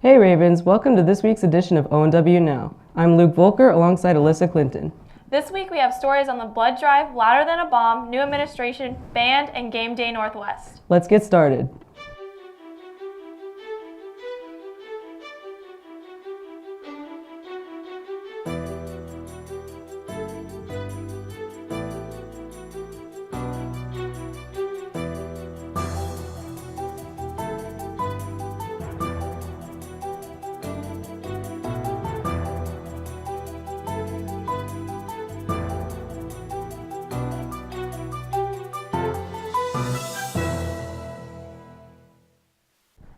Hey Ravens, welcome to this week's edition of ONW Now. I'm Luke Volker alongside Alyssa Clinton. This week we have stories on the blood drive, Louder Than a Bomb, new administration, band, and GameDay Northwest. Let's get started.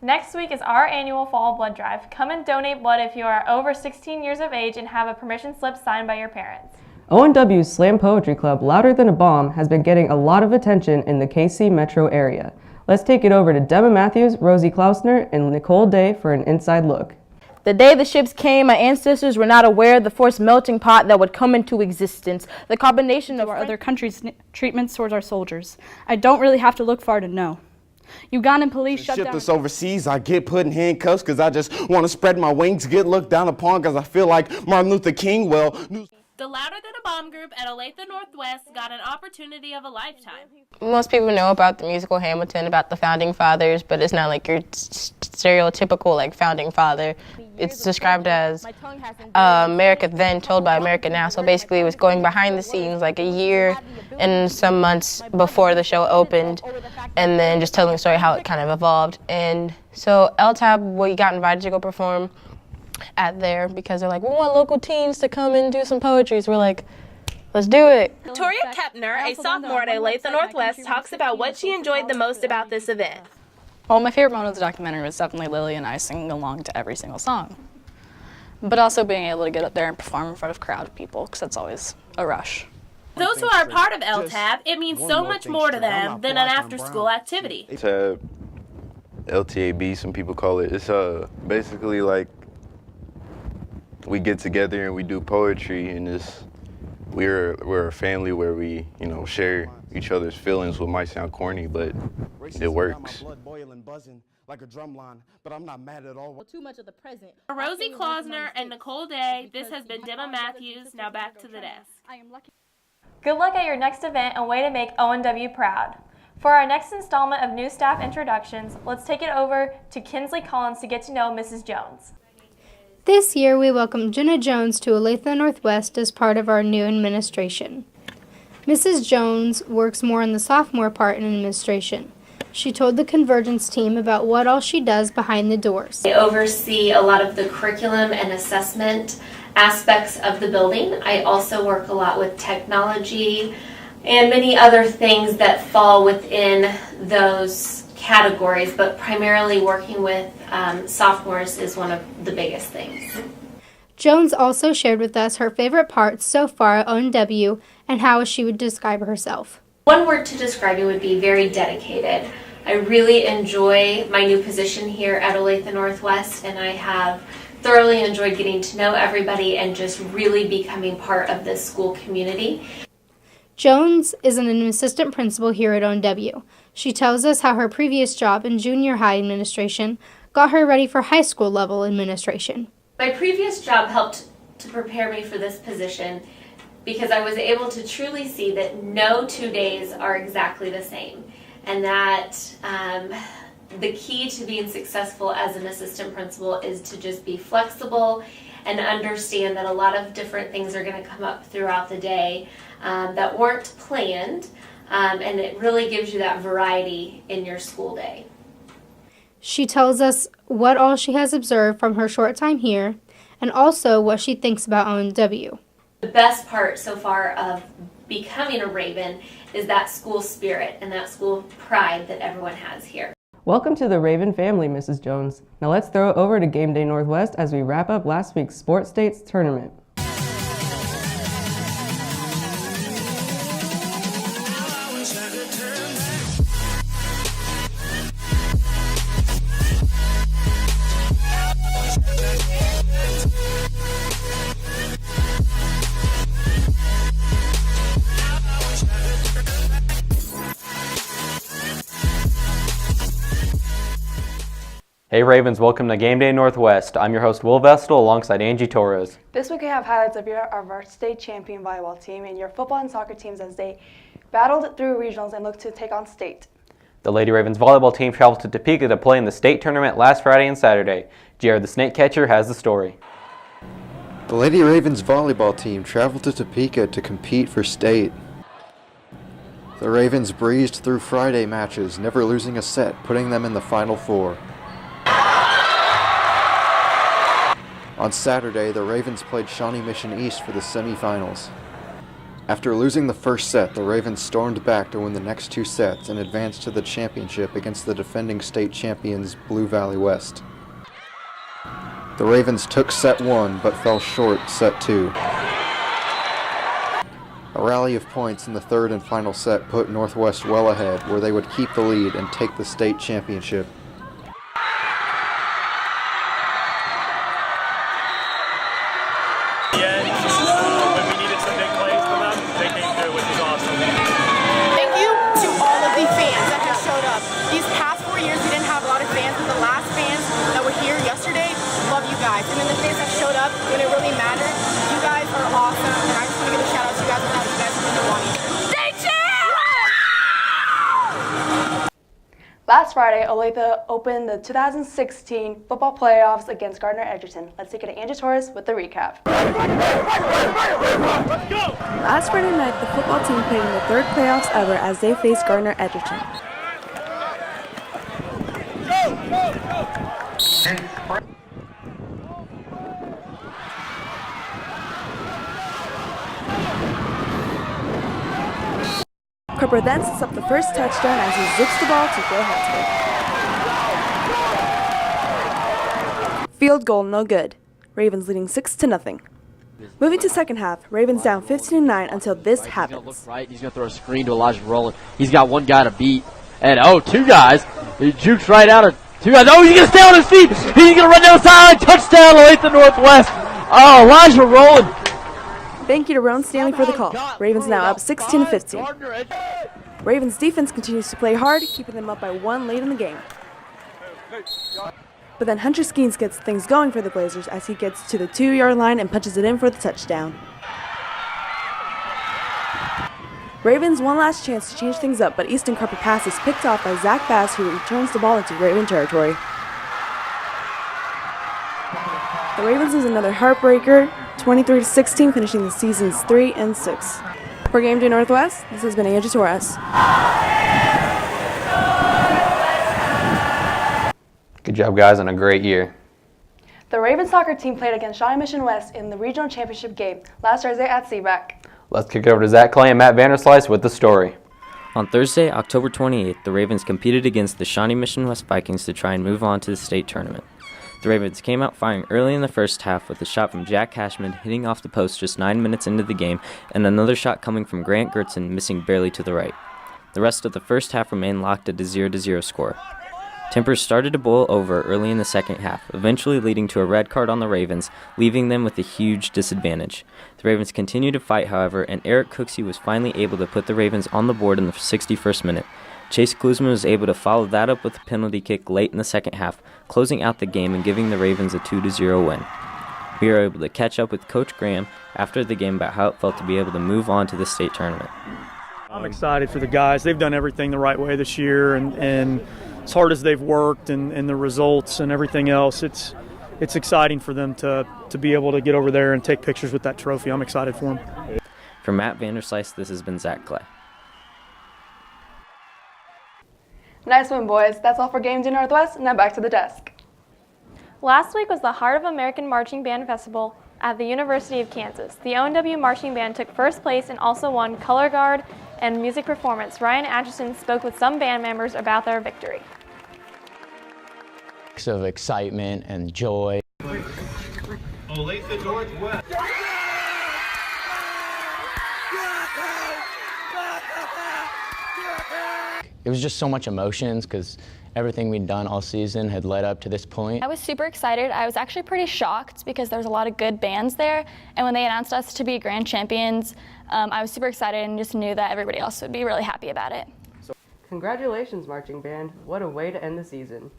Next week is our annual fall blood drive. Come and donate blood if you are over 16 years of age and have a permission slip signed by your parents. ONW's Slam Poetry Club, Louder Than a Bomb, has been getting a lot of attention in the KC metro area. Let's take it over to Demma Matthews, Rosie Klausner, and Nicole Day for an inside look. The day the ships came, my ancestors were not aware of the forced melting pot that would come into existence. The combination of our other countries' treatments towards our soldiers. I don't really have to look far to know. Ugandan police shut down. Ship us overseas, I get put in handcuffs because I just want to spread my wings, get looked down upon because I feel like Martin Luther King. Well, the Louder Than a Bomb group at Olathe Northwest got an opportunity of a lifetime. Most people know about the musical Hamilton, about the founding fathers, but it's not like your stereotypical like founding father. It's described as America Then told by America Now. So basically it was going behind the scenes like a year and some months before the show opened, and then just telling the story how it kind of evolved. And so LTAB, we got invited to go perform at there because they're like, we want local teens to come and do some poetry. So we're like, let's do it. Victoria Kepner, a sophomore at Olathe Northwest, talks about what she enjoyed the most about this event. Well, my favorite moment of the documentary was definitely Lily and I singing along to every single song. But also being able to get up there and perform in front of a crowd of people, because that's always a rush. Those who are part of LTAB, it means so much more to them than an after-school activity. LTAB, LTAB, some people call it. It's basically like we get together and we do poetry, and we're a family where we, share each other's feelings. What might sound corny, but it works. Too much of the present. For Rosie Klausner and Nicole Day, this has been Demma Matthews. Now back to the desk. Good luck at your next event and way to make ONW proud. For our next installment of new staff introductions, let's take it over to Kinsley Collins to get to know Mrs. Jones. This year, we welcome Jenna Jones to Olathe Northwest as part of our new administration. Mrs. Jones works more in the sophomore part in administration. She told the Convergence team about what all she does behind the doors. I oversee a lot of the curriculum and assessment aspects of the building. I also work a lot with technology and many other things that fall within those categories, but primarily working with sophomores is one of the biggest things. Jones also shared with us her favorite parts so far at ONW and how she would describe herself. One word to describe me would be very dedicated. I really enjoy my new position here at Olathe Northwest, and I have thoroughly enjoyed getting to know everybody and just really becoming part of this school community. Jones is an assistant principal here at ONW. She tells us how her previous job in junior high administration got her ready for high school level administration. My previous job helped to prepare me for this position because I was able to truly see that no 2 days are exactly the same, and that the key to being successful as an assistant principal is to just be flexible and understand that a lot of different things are going to come up throughout the day that weren't planned, and it really gives you that variety in your school day. She tells us what all she has observed from her short time here and also what she thinks about ONW. The best part so far of becoming a Raven is that school spirit and that school pride that everyone has here. Welcome to the Raven family, Mrs. Jones. Now let's throw it over to GameDay Northwest as we wrap up last week's Sports States tournament. Hey Ravens, welcome to GameDay Northwest. I'm your host Will Vestal alongside Angie Torres. This week I have highlights of our state champion volleyball team and your football and soccer teams as they battled through regionals and look to take on state. The Lady Ravens volleyball team traveled to Topeka to play in the state tournament last Friday and Saturday. JR the Snake Catcher has the story. The Lady Ravens volleyball team traveled to Topeka to compete for state. The Ravens breezed through Friday matches, never losing a set, putting them in the Final Four. On Saturday, the Ravens played Shawnee Mission East for the semifinals. After losing the first set, the Ravens stormed back to win the next two sets and advanced to the championship against the defending state champions Blue Valley West. The Ravens took set one, but fell short set two. A rally of points in the third and final set put Northwest well ahead, where they would keep the lead and take the state championship. And then the fans that showed up when it really mattered. You guys are awesome, and I just want to give a shout out to you guys without you guys wouldn't have won either. Stay chill! Last Friday, Olathe opened the 2016 football playoffs against Gardner Edgerton. Let's take it to Angie Torres with the recap. Last Friday night, the football team played in the third playoffs ever as they faced Gardner Edgerton. Cooper then sets up the first touchdown as he zips the ball to Joe Hansford. Field goal, no good. Ravens leading 6-0. Moving to second half, Ravens down 15-9 until this happens. Look right, he's going to throw a screen to Elijah Rowland. He's got one guy to beat. And two guys. He jukes right out of two guys. Oh, he's going to stay on his feet. He's going to run down the sideline. Touchdown, Olathe Northwest. Oh, Elijah Rowland. Thank you to Roan Stanley for the call. Ravens now up 16-15. Ravens defense continues to play hard, keeping them up by one late in the game. But then Hunter Skeens gets things going for the Blazers as he gets to the 2-yard line and punches it in for the touchdown. Ravens one last chance to change things up, but Easton Carper pass is picked off by Zach Bass, who returns the ball into Raven territory. The Ravens lose another heartbreaker, 23-16, finishing the season's 3-6. For GameDay Northwest, this has been Angie Torres. Good job, guys, and a great year. The Ravens soccer team played against Shawnee Mission West in the regional championship game last Thursday at Seaback. Let's kick it over to Zach Clay and Matt Vanderslice with the story. On Thursday, October 28th, the Ravens competed against the Shawnee Mission West Vikings to try and move on to the state tournament. The Ravens came out firing early in the first half with a shot from Jack Cashman hitting off the post just 9 minutes into the game and another shot coming from Grant Gertzen missing barely to the right. The rest of the first half remained locked at a 0-0 score. Tempers started to boil over early in the second half, eventually leading to a red card on the Ravens, leaving them with a huge disadvantage. The Ravens continued to fight, however, and Eric Cooksey was finally able to put the Ravens on the board in the 61st minute. Chase Klusman was able to follow that up with a penalty kick late in the second half, closing out the game and giving the Ravens a 2-0 win. We were able to catch up with Coach Graham after the game about how it felt to be able to move on to the state tournament. I'm excited for the guys. They've done everything the right way this year, and as hard as they've worked and the results and everything else, it's exciting for them to be able to get over there and take pictures with that trophy. I'm excited for them. For Matt Vanderslice, this has been Zach Clay. Nice win, boys. That's all for GameDay Northwest. Now back to the desk. Last week was the Heart of American Marching Band Festival at the University of Kansas. The ONW Marching Band took first place and also won Color Guard and Music Performance. Ryan Atchison spoke with some band members about their victory. Of excitement and joy. Olathe Northwest. It was just so much emotions because everything we'd done all season had led up to this point. I was super excited. I was actually pretty shocked because there was a lot of good bands there, and when they announced us to be grand champions, I was super excited and just knew that everybody else would be really happy about it. Congratulations, marching band. What a way to end the season.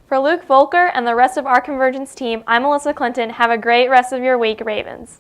For Luke Volker and the rest of our Convergence team, I'm Melissa Clinton. Have a great rest of your week, Ravens.